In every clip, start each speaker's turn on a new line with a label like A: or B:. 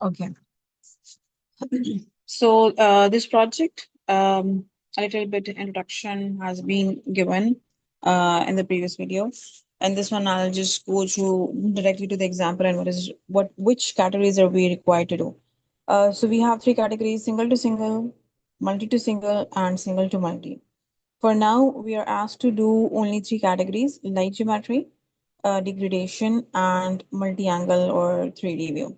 A: Okay. This project, a little bit introduction has been given in the previous video, and this one I'll just go through directly to the example and which categories are we required to do. So we have three categories: single to single, multi to single, and single to multi. For now, we are asked to do only three categories: light geometry, degradation, and multi-angle or 3D view.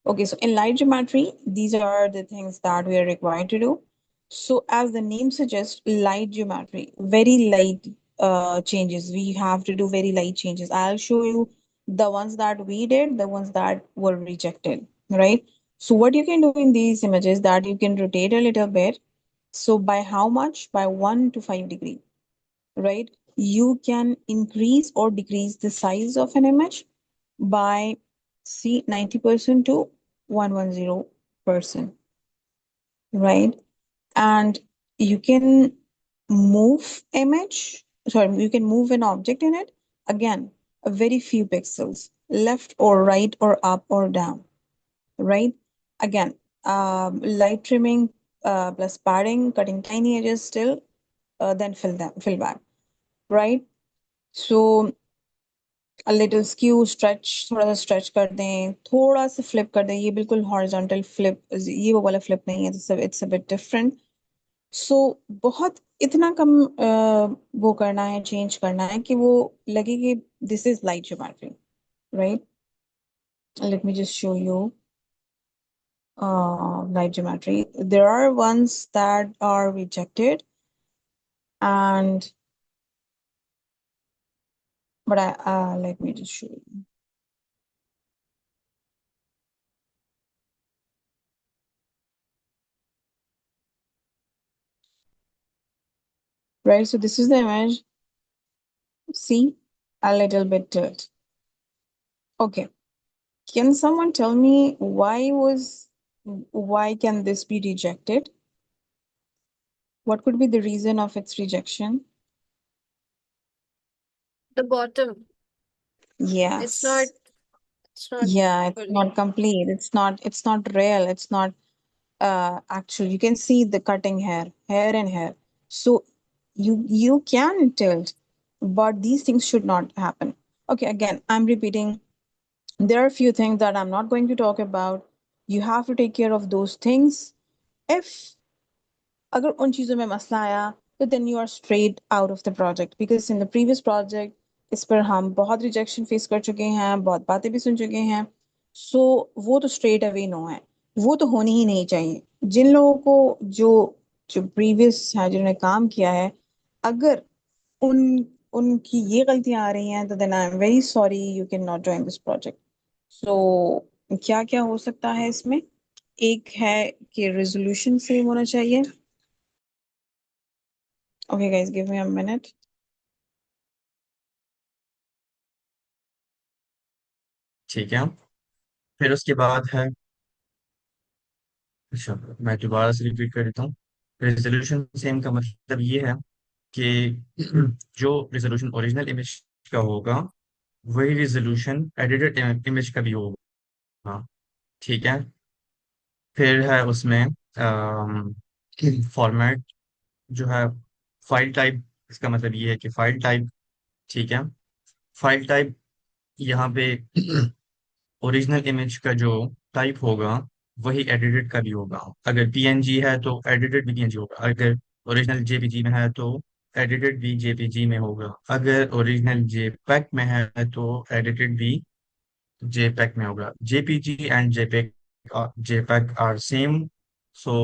A: Okay, so in light geometry, these are the things that we are required to do. So as the name suggests, light geometry, very light changes. We have to do very light changes. I'll show you the ones that we did, the ones that were rejected, right? So what you can do in these images that you can rotate a little bit. So by how much? By 1 to 5 degree, right? You can increase or decrease the size of an image by see 90% to 110%, right? And you can move image, sorry, you can move an object in it, again, a very few pixels, left or right or up or down, right? Again, light trimming plus padding, cutting tiny edges still, then fill back, right? So a little skew stretch, थोड़ा सा stretch कर दें, थोड़ा सा flip कर दें. ये बिल्कुल horizontal flip, ये वो वाला flip नहीं है. It's a bit different. So बहुत इतना कम वो करना है, change करना है कि वो लगे कि this is light geometry, right? Let me just show you light geometry. There are ones that are rejected, and but I let me just show you. Right, so this is the image. See, a little bit tilt. Okay. Can someone tell me why can this be rejected? What could be the reason of its rejection?
B: The bottom. It's not.
A: Yes.
B: It's not
A: Yeah, it's
B: fully.
A: not complete. It's not real. It's not actual. You can see the cutting hair and hair. So you can tilt, but these things should not happen. Okay, again, I'm repeating. There are a few things that I'm not going to talk about. You have to take care of those things. If अगर उन चीज़ों में मसला आया तो then you are straight out of the project, because in the previous project इस पर हम बहुत रिजेक्शन फेस कर चुके हैं, बहुत बातें भी सुन चुके हैं. सो वो तो स्ट्रेट अवे नो है, वो तो होनी ही नहीं चाहिए. जिन लोगों को जो जो प्रीवियस है, जिन्होंने काम किया है, अगर उन उनकी ये गलतियां आ रही हैं तो then I am very sorry, you can not join this project. So क्या क्या हो सकता है इसमें? एक है कि रेजोल्यूशन सेम होना चाहिए. Okay, guys, give me a minute.
C: ठीक है। फिर उसके बाद है, अच्छा मैं दोबारा से रिपीट कर देता हूँ। रेजोल्यूशन सेम का मतलब ये है कि जो रेजोल्यूशन ओरिजिनल इमेज का होगा वही रेजोल्यूशन एडिटेड इमेज का भी होगा। ठीक है। फिर है उसमें फॉर्मेट जो है, फाइल टाइप। इसका मतलब ये है कि फाइल टाइप, ठीक है, फाइल टाइप यहाँ पे ओरिजिनल इमेज का जो टाइप होगा वही एडिटेड का भी होगा। अगर पीएनजी है तो एडिटेड भी पीएनजी होगा, अगर ओरिजिनल जेपीजी में है तो एडिटेड भी जेपीजी में होगा, अगर ओरिजिनल जेपैक में है तो एडिटेड भी जेपैक में होगा। JPG and JPEG are same. So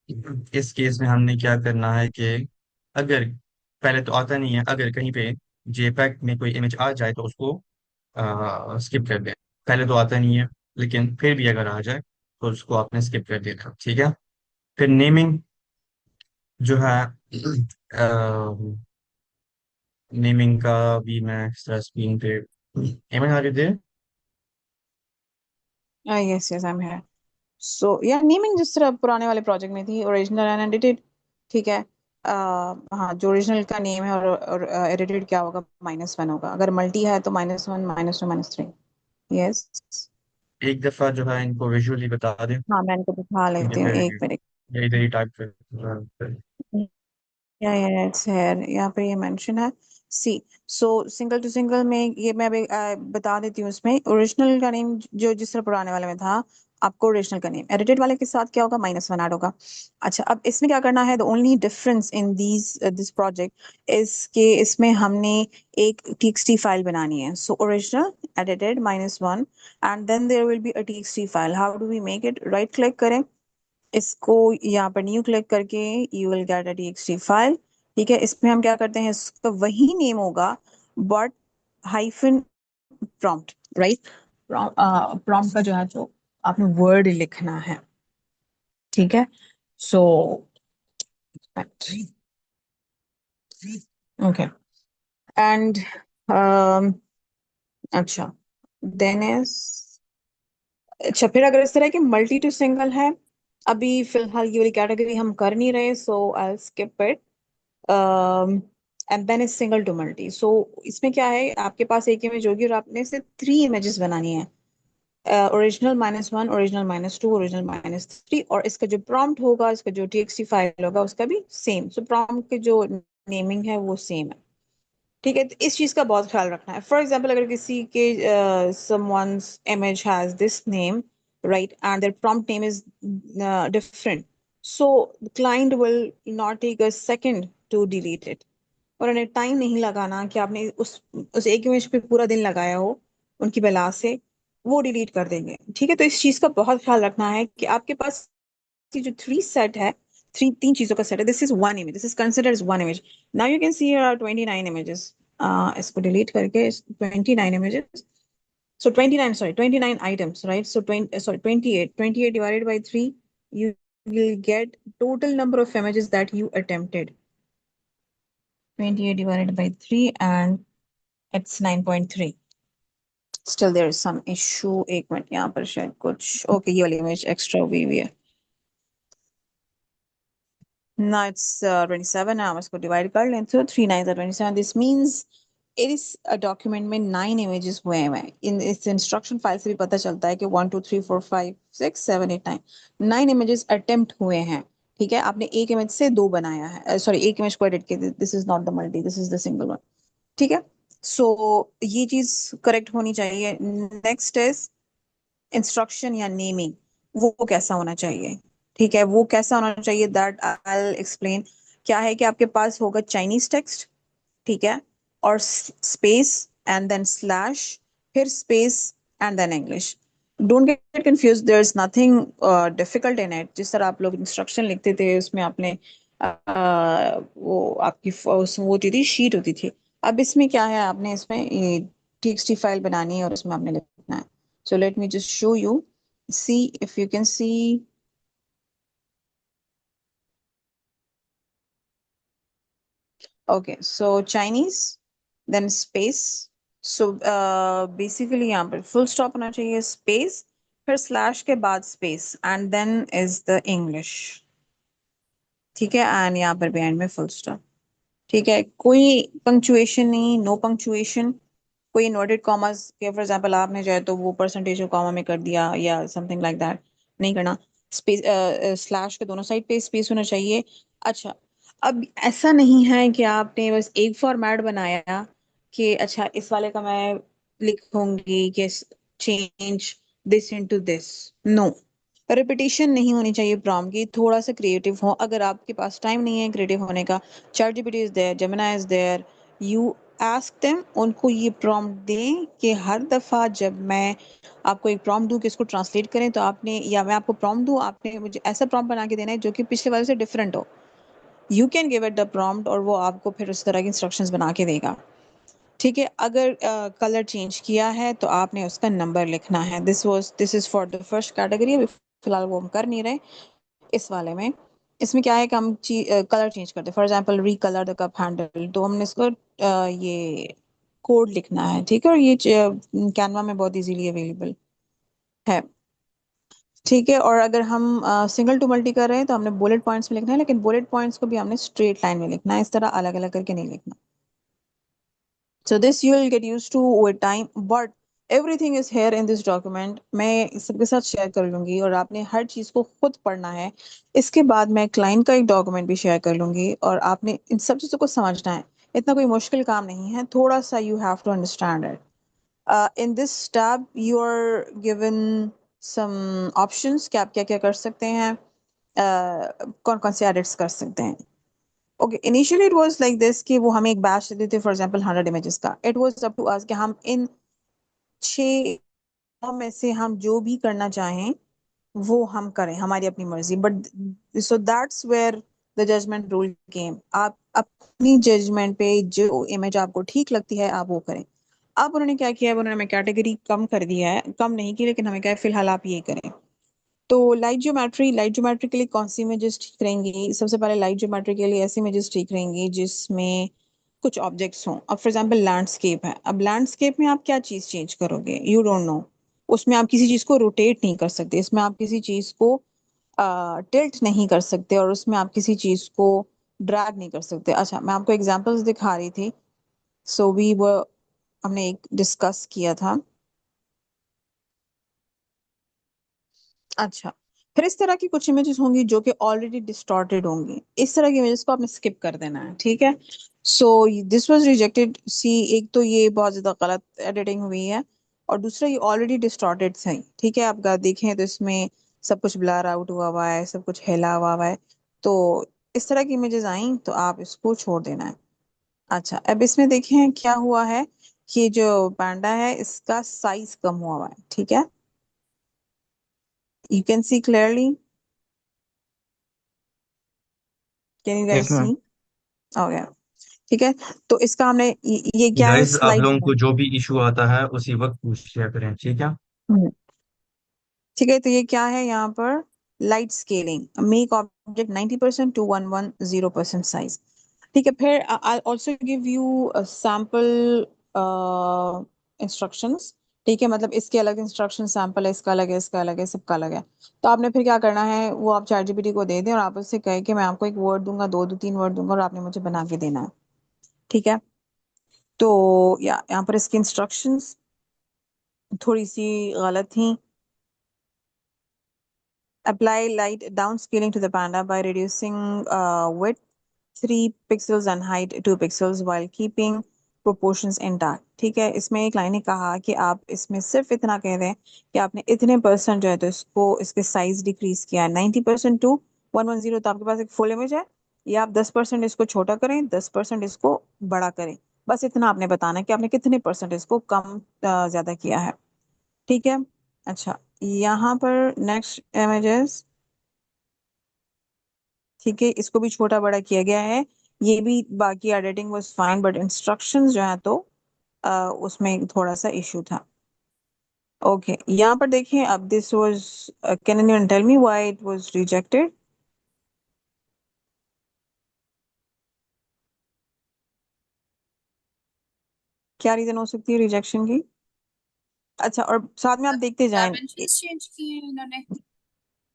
C: इस केस में हमने क्या करना है कि अगर पहले तो आता नहीं है, अगर कहीं पे जेपैक में कोई इमेज आ जाए तो उसको स्किप कर दें। पहले तो आता नहीं है, लेकिन फिर भी अगर आ जाए तो उसको आपने स्किप कर देना। ठीक है। फिर नेमिंग जो है, नेमिंग का भी मैं इस तरह स्क्रीन पे इमेज आ रही थी।
A: Yes, yes, I'm here. So yeah, naming जिस तरह पुराने वाले प्रोजेक्ट में थी, ओरिजिनल एंड एडिटेड. ठीक है. हाँ, जो ओरिजिनल का नेम है और एडिटेड क्या होगा, -1 होगा. अगर मल्टी है तो -1, -2, -3. यस.
C: एक दफा जो है इनको विजुअली बता दें,
A: हाँ, मैं इनको दिखा
C: क्योंकि
A: लेती हूँ,
C: फिर
A: एक मिनट।
C: ये इधर ही टाइप
A: या इट्स हेयर, यहाँ पे ये मेंशन है। सी, सो सिंगल टू सिंगल में ये मैं अभी बता देती हूँ। इसमें ओरिजिनल का नेम जो जिस तरह पुराने वाले में था, आपको ओरिजिनल का नेम, एडिटेड वाले के साथ क्या होगा, -1 ऐड होगा। अच्छा, अब इसमें क्या करना है, the only difference in this project is के इसमें हमने एक txt फाइल बनानी है। So original, edited, -1, and then there will be a txt file. How do we make it? Right click करें इसको, यहाँ पर न्यू क्लिक करके you will get a txt file. ठीक है, इसमें हम क्या करते हैं, इसका वही नेम होगा but hyphen prompt, right. Prompt का जो है, जो आपने वर्ड लिखना है, ठीक है। सो ओके, एंड अच्छा, देन इज, अच्छा, फिर अगर इस तरह के मल्टी टू सिंगल है, अभी फिलहाल ये वाली कैटेगरी हम कर नहीं रहे, so I skip it. And then is single to multi. So इसमें क्या है, आपके पास एक इमेज होगी और आपने से 3 इमेजेस बनानी है, ओरिजिनल -1, ओरिजिनल -2, ओरिजिनल -3, और इसका जो प्रॉम्प्ट होगा, इसका जो txt फाइल होगा, उसका भी सेम। सो प्रॉम्प्ट के जो नेमिंग है वो सेम है। ठीक है, तो इस चीज का बहुत ख्याल रखना है। फॉर एग्जाम्पल, अगर किसी के someone's image has this name, right, and their prompt name is different, so the client will not take a second to delete it, और उन्हें टाइम नहीं लगाना कि आपने उस एक इमेज पे पूरा दिन लगाया हो उनकी बला से, वो डिलीट कर देंगे। ठीक है, तो इस चीज का बहुत ख्याल रखना है कि आपके पास ये जो 3 सेट है, तीन चीजों का सेट है, this is one image, this is considered as one image. Now you can see here are 29 images. इसको डिलीट करके 29 images, so 29, sorry, 29 items, right? So 20, sorry, 28 divided by 3, you will get total number of images that you attempted. 28 divided by 3, and it's 9.3. Still there is some issue, एक minute, यहाँ पर शायद कुछ, okay, ये वाली image extra हुई हुई है। Now it's 27. Now इसको divide कर लें, तो 3 9s are 27. This means इस डॉक्यूमेंट में 9 इमेजेस हुए हैं। इन इस इंस्ट्रक्शन फाइल से भी पता चलता है कि 1 2 3 4 5 6 7 8 9 9 इमेजेस अटेम्प्ट हुए हैं। ठीक है, आपने एक इमेज से 2 बनाया है, सॉरी, एक इमेज को एडिट किया, this is not the multi, this is the single one. ठीक है, सो ये चीज करेक्ट होनी चाहिए। नेक्स्ट इज इंस्ट्रक्शन या नेमिंग, वो कैसा होना चाहिए। ठीक है, वो कैसा होना चाहिए, दैट आई विल एक्सप्लेन। क्या है कि आपके पास होगा चाइनीज टेक्स्ट, ठीक है, और स्पेस एंड देन स्लैश, फिर space and then English. Don't get confuse, there is nothing difficult in it. जिस तरह आप लोग इंस्ट्रक्शन लिखते थे, उसमें आपने वो आपकी वो होती थी, शीट होती थी। अब इसमें क्या है, आपने इसमें txt फाइल बनानी है और इसमें आपने लिखना है। So let me just show you. See if you can see. Okay, so Chinese, then space. So basically यहाँ पर full stop होना चाहिए, space, फिर slash के बाद space, and then is the English. ठीक है, and यहाँ पर भी end में full stop। ठीक है, कोई पंक्चुएशन नहीं, नो पंक्चुएशन, कोई इन्वर्टेड कॉमास के फॉर एग्जांपल आपने चाहे तो वो परसेंटेज को कॉमा में कर दिया या समथिंग लाइक दैट, नहीं करना। स्पेस, स्लैश के दोनों साइड पे स्पेस होना चाहिए। अच्छा, अब ऐसा नहीं है कि आपने बस एक फॉर्मेट बनाया कि अच्छा इस वाले का मैं लिखूंगी कि change this into this, no. Repetition नहीं होनी चाहिए प्रॉम्प्ट की, थोड़ा सा क्रिएटिव हो। अगर आपके पास टाइम नहीं है क्रिएटिव होने का, ChatGPT is there, Gemini is there, you ask them, उनको ये प्रॉम्प्ट दें कि हर दफा जब मैं आपको एक प्रॉम्प्ट दूं कि इसको ट्रांसलेट करें, तो आपने, या मैं आपको प्रॉम्प्ट दूं, आपने मुझे ऐसा प्रॉम्प्ट बना के देना है जो कि पिछले वाले से डिफरेंट हो। You can give it the prompt और वो आपको फिर उस तरह की इंस्ट्रक्शंस बना के देगा। ठीक है, अगर कलर चेंज किया है तो आपने उसका नंबर लिखना है। This is for the first category. अभी फिलहाल वो हम कर नहीं रहे इस वाले में। इसमें क्या है कि हम कलर चेंज करते हैं, for example recolour the cup handle, तो हमने इसको ये कोड लिखना है। ठीक है, और ये कैनवा में बहुत इजीली अवेलेबल है। ठीक है, और अगर हम सिंगल टू मल्टी कर रहे हैं तो हमने बुलेट पॉइंट्स में लिखना है, लेकिन बुलेट पॉइंट्स को भी हमने स्ट्रेट लाइन में लिखना है, इस तरह अलग अलग करके नहीं लिखना। So this you will get used to with time, but everything is here in this document. मैं सबके साथ शेयर कर लूंगी और आपने हर चीज को खुद पढ़ना है। इसके बाद मैं क्लाइंट का एक डॉक्यूमेंट भी शेयर कर लूंगी और आपने इन सब चीजों को समझना है। इतना कोई मुश्किल काम नहीं है, थोड़ा सा you have to understand it. In this tab you are given some options कि आप क्या क्या कर सकते हैं, कौन कौन से एडिट्स कर सकते हैं। Okay, initially it was like this कि वो हमें एक बैच देते थे, फॉर एग्जांपल 100 इमेजेस का। It was up to us कि हम इन 6 में से हम जो भी करना चाहें वो हम करें, हमारी अपनी मर्जी। But so that's where the judgement rule came. आप अपनी जजमेंट पे जो इमेज आपको ठीक लगती है आप वो करें। अब उन्होंने क्या किया है, उन्होंने हमें कैटेगरी कम कर दिया है, कम नहीं की, लेकिन हमें क्या है, फिलहाल आप ये करें। तो लाइट ज्योमेट्री के लिए कौन सी इमेजेस ठीक रहेंगी? सबसे पहले लाइट ज्योमेट्री के लिए ऐसी इमेजेस ठीक रहेंगी जिसमें कुछ ऑब्जेक्ट्स हों। अब फॉर एग्जांपल लैंडस्केप है, अब लैंडस्केप में आप क्या चीज चेंज करोगे, यू डोंट नो। उसमें आप किसी चीज को रोटेट नहीं कर सकते, इसमें आप किसी चीज को टिल्ट नहीं कर सकते, और उसमें आप किसी चीज को ड्रैग नहीं कर सकते। अच्छा, मैं आपको एग्जांपल्स दिखा रही थी। सो वी वो हमने एक डिस्कस किया था। अच्छा, फिर इस तरह की कुछ इमेजेस होंगी जो कि ऑलरेडी डिस्टॉर्टेड होंगी। इस तरह की इमेजेस को आपने स्किप कर देना है, ठीक है। So this was rejected. See, एक तो ये बहुत ज्यादा गलत एडिटिंग हुई है, और दूसरा ये ऑलरेडी डिस्टॉर्टेड है, ठीक है। आप अगर देखें तो इसमें सब कुछ ब्लर आउट हुआ है, सब कुछ हिला हुआ है। तो इस तरह की इमेजेस आई तो आप इसको छोड़ देना है। अच्छा, अब इसमें देखें क्या हुआ है कि जो पैंडा है इसका साइज कम हुआ है, ठीक है। You can see clearly, can you guys
D: yes
A: see?
D: Ma'am.
A: Okay, ठीक है। तो इसका हमने ये क्या है,
C: गाइस आप
A: स्लाइड
C: लोगों
A: है।
C: को जो भी इशू आता है उसी वक्त पूछ लिया करें, ठीक है।
A: हम्म, ठीक है। तो ये क्या है यहाँ पर, light scaling, make object 90% to 110% size. ठीक है, फिर I also give you sample instructions. ठीक है, मतलब इसके अलग इंस्ट्रक्शन, सैम्पल है, इसका अलग है, इसका अलग है, सबका अलग है। तो आपने फिर क्या करना है, वो आप चैट जीपीटी को दे दें और आप उससे कहें कि मैं आपको एक वर्ड दूंगा, दो दो तीन वर्ड दूंगा और आपने मुझे बना के देना है, ठीक है। तो या यहाँ पर इसकी इंस्ट्रक्शंस थोड़ी सी गलत थी। Apply light downscaling to the panda by reducing width 3 pixels and height 2 pixels while keeping proportions intact। ठीक है, इसमें एक लाइन ने कहा कि आप इसमें सिर्फ इतना कह दें कि आपने इतने परसेंट जो है तो इसको, इसके साइज डिक्रीज किया है 90% टू 110। तो आपके पास एक फुल इमेज है, या आप 10% इसको छोटा करें, 10% इसको बड़ा करें। बस इतना आपने बताना है कि आपने कितने परसेंट इसको कम ज्यादा किया है, ठीक है। अच्छा, यहाँ पर नेक्स्ट इमेजेस, ठीक है, इसको भी छोटा बड़ा किया गया है। ये भी बाकी editing was fine, but instructions जो है तो उसमें थोड़ा सा इशू था। ओके, यहाँ पर देखें, अब this was, can you tell me why it was rejected? क्या रीजन हो सकती है रिजेक्शन की? अच्छा, और साथ में आप देखते जाएं।
B: डायमेंशंस चेंज किए हैं इन्होंने।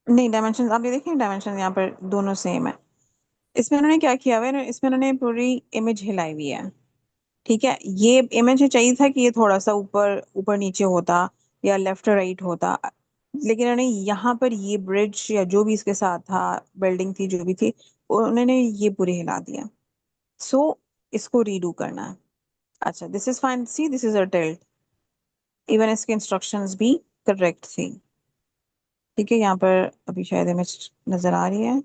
A: नहीं, डायमेंशन आप ये देखें, डायमेंशन यहाँ पर दोनों सेम है। इसमें उन्होंने क्या किया हुआ है, इसमें उन्होंने पूरी इमेज हिलाई हुई है, ठीक है। ये इमेज चाहिए था कि ये थोड़ा सा ऊपर ऊपर नीचे होता या लेफ्ट राइट होता, लेकिन उन्होंने यहाँ पर ये ब्रिज या जो भी इसके साथ था, बिल्डिंग थी जो भी थी, उन्होंने ये पूरे हिला दिया। सो इसको रीडू करना है। अच्छा, this is fine, see this is a tilt, even इसके इंस्ट्रक्शंस भी करेक्ट थी, ठीक है। यहाँ पर अभी शायद इमेज नजर आ रही है,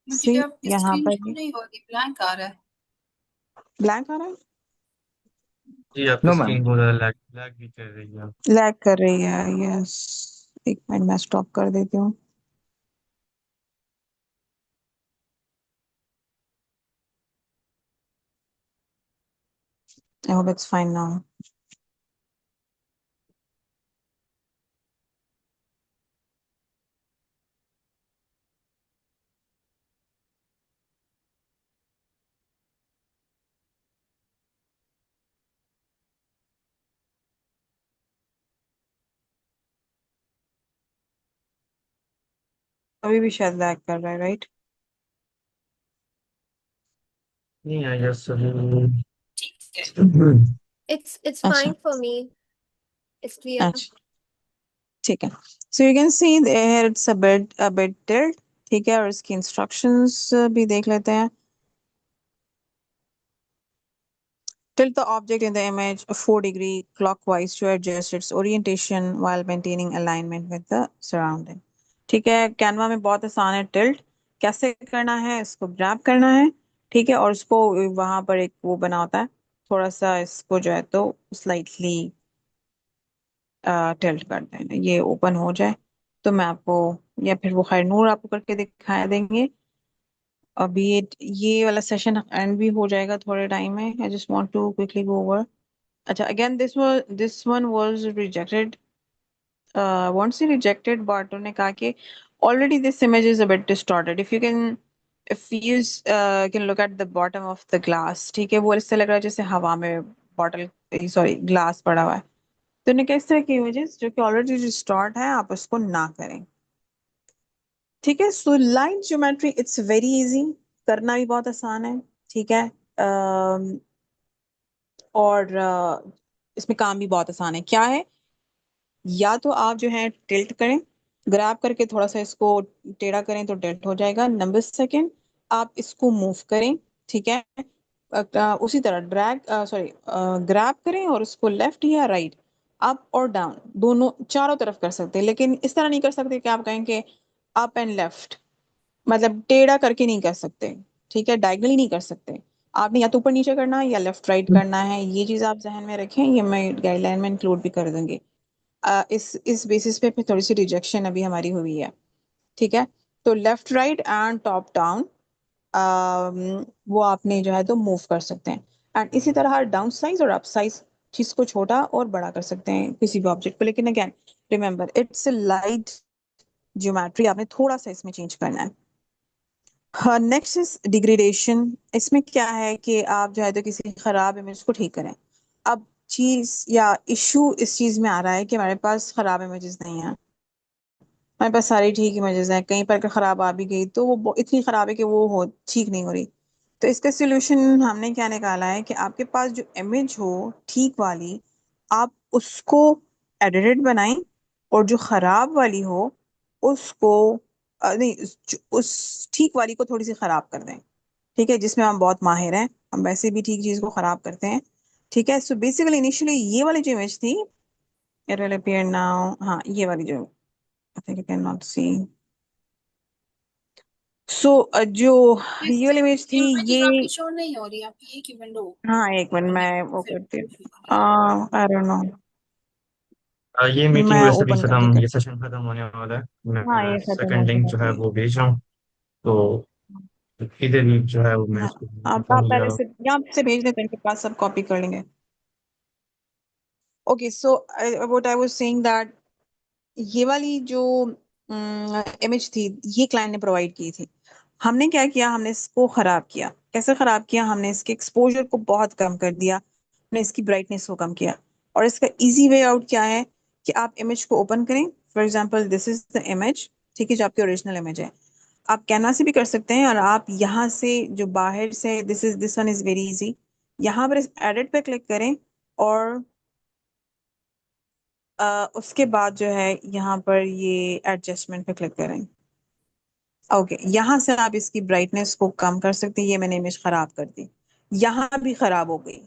A: सी
B: मुझे अब
A: यहाँ
B: स्क्रीन
A: पर
B: शो नहीं हो रही, ब्लैंक आ रहा है।
A: ब्लैंक आ रहा है,
C: जी आपकी
D: नो मैम।
C: स्क्रीन बहुत ज़्यादा लैग लैग भी कर रही है।
A: लैग कर रही है, यस। एक मिनट मैं स्टॉप कर देती हूँ। I hope it's fine now. अभी भी शायद लैग कर रहा है, राइट?
C: नहीं आया सही।
B: ठीक है,
C: हम्म।
B: it's
A: अच्छा,
B: fine for me.
D: It's clear.
A: अच्छा ठीक है. So you can see there it's a bit tilt. ठीक है, और इसकी instructions भी देख लेते हैं. Tilt the object in the image 4 degree clockwise to adjust its orientation while maintaining alignment with the surrounding. ठीक है, कैनवा में बहुत आसान है. टिल्ट कैसे करना है, इसको ग्रैब करना है. ठीक है, और उसको वहां पर एक वो बना होता है, थोड़ा सा इसको जो है तो स्लाइटली टिल्ट कर देना, ये ओपन हो जाए तो मैं आपको, या फिर वो खैर नूर आपको करके दिखा देंगे. अभी ये वाला सेशन एंड भी हो जाएगा थोड़े टाइम में. I just want to quickly go over. अच्छा, again this one was rejected. Won't say rejected, but उन्होंने कहा कि already this image is a bit distorted. If you can look at the bottom of the glass, ठीक है, वो इससे लग रहा है जैसे हवा में बॉटल, सॉरी, ग्लास पड़ा हुआ है. तो उन्होंने कहा इस तरह की इमेजेस जो कि ऑलरेडी डिस्टॉर्ट है, आप उसको ना करें. ठीक है. So line geometry it's very easy, करना भी बहुत आसान है. ठीक है. और इसमें काम भी बहुत आसान है. क्या है, या तो आप जो है टिल्ट करें, ग्रैब करके थोड़ा सा इसको टेढ़ा करें तो टिल्ट हो जाएगा. नंबर सेकंड, आप इसको मूव करें. ठीक है. उसी तरह ड्रैग, सॉरी, ग्रैब करें और उसको लेफ्ट या राइट, अप और डाउन, दोनों चारों तरफ कर सकते हैं. लेकिन इस तरह नहीं कर सकते कि आप कहें कि अप एंड लेफ्ट, मतलब टेढ़ा करके नहीं कर सकते. ठीक है, डायगनली नहीं कर सकते. आपने या तो ऊपर नीचे करना है या लेफ्ट राइट करना है. ये चीज आप जहन में रखें, ये मैं गाइडलाइन में इंक्लूड भी कर दूंगी. इस बेसिस पे फिर थोड़ी सी रिजेक्शन अभी हमारी हुई है. ठीक है. तो left right and top down, वो आपने जो है तो मूव कर सकते हैं. एंड इसी तरह डाउन साइज और अप साइज, चीज को छोटा और बड़ा कर सकते हैं किसी भी ऑब्जेक्ट को. लेकिन again remember its light geometry, आपने थोड़ा सा इसमें चेंज करना है. Next is degradation. इसमें क्या है कि आप जो है तो किसी खराब इमेज को ठीक करें. अब चीज या इशू इस चीज में आ रहा है कि हमारे पास खराब इमेजेस नहीं है, हमारे पास सारी ठीक इमेजेस हैं. कहीं पर अगर खराब आ भी गई तो वो इतनी खराब है कि वो हो ठीक नहीं हो रही. तो इसका सोल्यूशन हमने क्या निकाला है कि आपके पास जो इमेज हो ठीक वाली, आप उसको एडिटेड बनाएं, और जो खराब वाली हो उसको नहीं, उस ठीक वाली को थोड़ी सी खराब कर दें. ठीक है, जिसमें हम बहुत माहिर हैं, हम वैसे भी ठीक चीज को खराब करते हैं. ठीक है. सो बेसिकली इनिशियली ये वाली जो इमेज थी, इट विल अपीयर नाउ. हाँ, ये वाली जो, I think you can not see. So जो ये वाली इमेज थी,
B: इमेजेस
A: ये,
B: आपकी शो नहीं हो रही, आपकी एक ही विंडो
A: हाँ एक मिनट
B: ओपन है.
A: मैं वो
B: फिर
A: करती हूँ.
B: दूसरी खोलिए.
A: आई डोंट नो,
C: ये मीटिंग
A: मैं
C: वैसे भी
A: ओपन करके
C: खत्म, ये
A: करती
C: सेशन खत्म होने वाला है.
A: हूँ. हाँ,
C: मैं
A: ये खत्म हो
C: सेकंड लिंक
A: चुका
C: जो है
A: है.
C: वो भेज रहा हूँ. तो इधर भी जो है वो मैं
A: हाँ,
C: इसको
A: आप
C: कंफर्म ले
A: पहले
C: रहा हूँ.
A: से यहाँ से भेज देते हैं, इनके पास सब कॉपी कर लेंगे. Okay. So what I was saying that ये वाली जो इमेज थी, ये क्लाइंट ने प्रोवाइड की थी. हमने क्या किया, हमने इसको खराब किया. कैसे खराब किया, हमने इसके एक्सपोजर को बहुत कम कर दिया, हमने इसकी ब्राइटनेस को कम किया. और इसका इजी वे आउट क्या है कि आप इमेज को ओपन करें. For example this is the image. ठीक है, जो आपकी ओरिजिनल इमेज है. आप कैनवा से भी कर सकते हैं, और आप यहाँ से जो बाहर से, this one is very easy. यहाँ पर एडिट पे क्लिक करें, और उसके बाद जो है यहाँ पर ये एडजस्टमेंट पे क्लिक करें. ओके, यहाँ से आप इसकी ब्राइटनेस को कम कर सकते हैं. ये मैंने इमेज खराब कर दी, यहाँ भी खराब हो गई.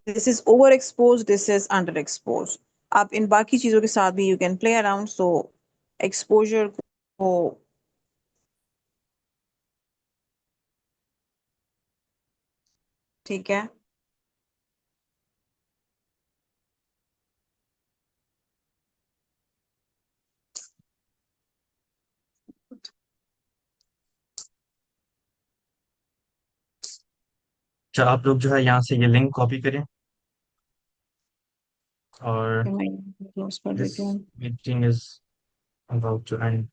A: This is over expose, this is under expose. आप इन बाकी चीजों के साथ भी you can play around. So exposure को, ठीक है.
C: अच्छा, आप लोग जो है यहाँ से ये लिंक कॉपी करें. और
A: मैं क्लोज कर
C: दिस
A: देती हूँ.
C: Meeting is about to and.